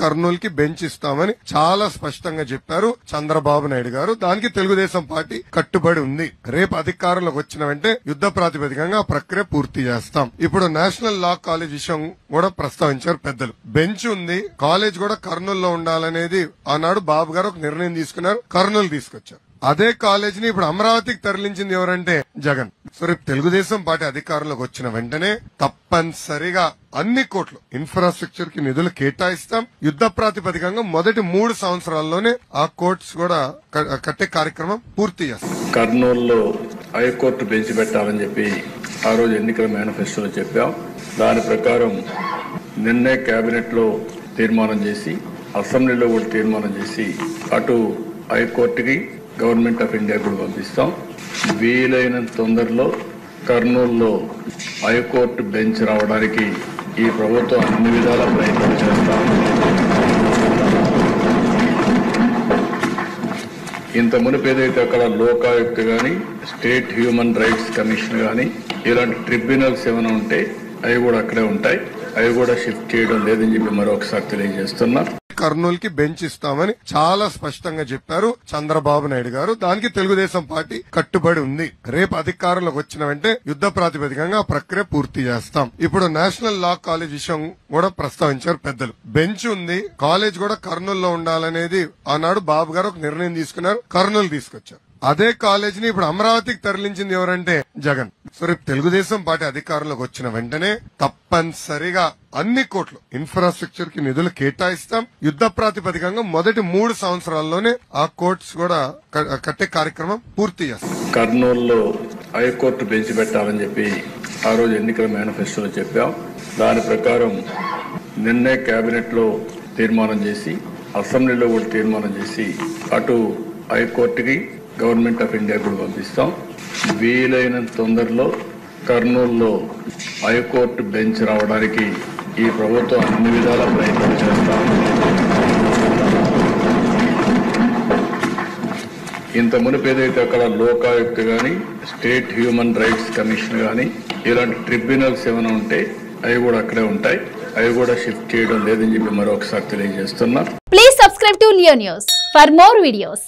కర్నూలు కి బెంచ్ ఇస్తామని చాలా స్పష్టంగా చెప్పారు చంద్రబాబు నాయుడు గారు. దానికి తెలుగుదేశం పార్టీ కట్టుబడి ఉంది. రేపు అధికారంలోకి వచ్చిన వెంటనే యుద్ధ ప్రాతిపదికంగా ప్రక్రియ పూర్తి చేస్తాం. ఇప్పుడు నేషనల్ లా కాలేజ్ విషయం కూడా ప్రస్తావించారు పెద్దలు. బెంచ్ ఉంది, కాలేజ్ కూడా కర్నూలులో ఉండాలనేది ఆనాడు బాబు గారు ఒక నిర్ణయం తీసుకున్నారు, కర్నూలు తీసుకొచ్చారు. అదే కాలేజ్ ని ఇప్పుడు అమరావతికి తరలించింది ఎవరంటే జగన్. సో రేపు తెలుగుదేశం పార్టీ అధికారంలోకి వచ్చిన వెంటనే తప్పనిసరిగా అన్ని కోట్లు ఇన్ఫ్రాస్ట్రక్చర్ కి నిధులు కేటాయిస్తాం. యుద్ధ ప్రాతిపదికంగా మొదటి 3 సంవత్సరాల్లోనే ఆ కోర్ట్స్ కూడా కట్టే కార్యక్రమం పూర్తి చేస్తాం. కర్నూలులో హైకోర్టు బెంచ్ పెట్టాలని చెప్పి ఆ రోజు ఎన్నికల మేనిఫెస్టోలో చెప్పాం. దాని ప్రకారం నిన్నే కేబినెట్ లో తీర్మానం చేసి, అసెంబ్లీలో కూడా తీర్మానం చేసి, అటు హైకోర్టుకి గవర్నమెంట్ ఆఫ్ ఇండియా కూడా పంపిస్తాం. వీలైనంత తొందరలో కర్నూలులో హైకోర్టు బెంచ్ రావడానికి ఈ ప్రభుత్వం అన్ని విధాల ప్రయత్నం చేస్తాం. ఇంత మునుపు ఏదైతే అక్కడ లోకాయుక్త గాని, స్టేట్ హ్యూమన్ రైట్స్ కమిషన్ గాని, ఇలాంటి ట్రిబ్యునల్స్ ఏమైనా ఉంటే అవి కూడా అక్కడే ఉంటాయి. అవి కూడా షిఫ్ట్ చేయడం లేదని చెప్పి మరొకసారి తెలియజేస్తున్నా. కర్నూలు కి బెంచ్ ఇస్తామని చాలా స్పష్టంగా చెప్పారు చంద్రబాబు నాయుడు గారు. దానికి తెలుగుదేశం పార్టీ కట్టుబడి ఉంది. రేపు అధికారంలోకి వచ్చిన వెంటనే యుద్ధ ప్రాతిపదికంగా ప్రక్రియ పూర్తి చేస్తాం. ఇప్పుడు నేషనల్ లా కాలేజ్ విషయం కూడా ప్రస్తావించారు పెద్దలు. బెంచ్ ఉంది, కాలేజ్ కూడా కర్నూలులో ఉండాలనేది ఆనాడు బాబు గారు ఒక నిర్ణయం తీసుకున్నారు, కర్నూలు తీసుకొచ్చారు. అదే కాలేజ్ ని ఇప్పుడు అమరావతికి తరలించింది ఎవరంటే జగన్. సో రేపు తెలుగుదేశం పార్టీ అధికారంలోకి వచ్చిన వెంటనే తప్పనిసరిగా అన్ని కోట్లు ఇన్ఫ్రాస్ట్రక్చర్ కి నిధులు కేటాయిస్తాం. యుద్ధ ప్రాతిపదికంగా మొదటి 3 సంవత్సరాల్లోనే ఆ కోర్ట్స్ కూడా కట్టే కార్యక్రమం పూర్తి చేస్తాం. కర్నూలులో హైకోర్టు బెంచ్ పెట్టాలని చెప్పి ఆ రోజు ఎన్నికల మేనిఫెస్టోలో చెప్పాం. దాని ప్రకారం నిన్నే కేబినెట్ లో తీర్మానం చేసి, అసెంబ్లీలో కూడా తీర్మానం చేసి, అటు హైకోర్టుకి గవర్నమెంట్ ఆఫ్ ఇండియా కూడా పంపిస్తాం. వీలైనంత తొందరలో కర్నూలులో హైకోర్టు బెంచ్ రావడానికి ఈ ప్రభుత్వం అన్ని విధాల ప్రయత్నం చేస్తాం. ఇంత మునుపు ఏదైతే అక్కడ లోకాయుక్త గాని, స్టేట్ హ్యూమన్ రైట్స్ కమిషన్ గాని, ఇలాంటి ట్రిబ్యునల్స్ ఏమైనా ఉంటే అవి కూడా అక్కడే ఉంటాయి. అవి కూడా షిఫ్ట్ చేయడం లేదని చెప్పి మరొకసారి తెలియజేస్తున్నా. Please subscribe to Leo news for more videos.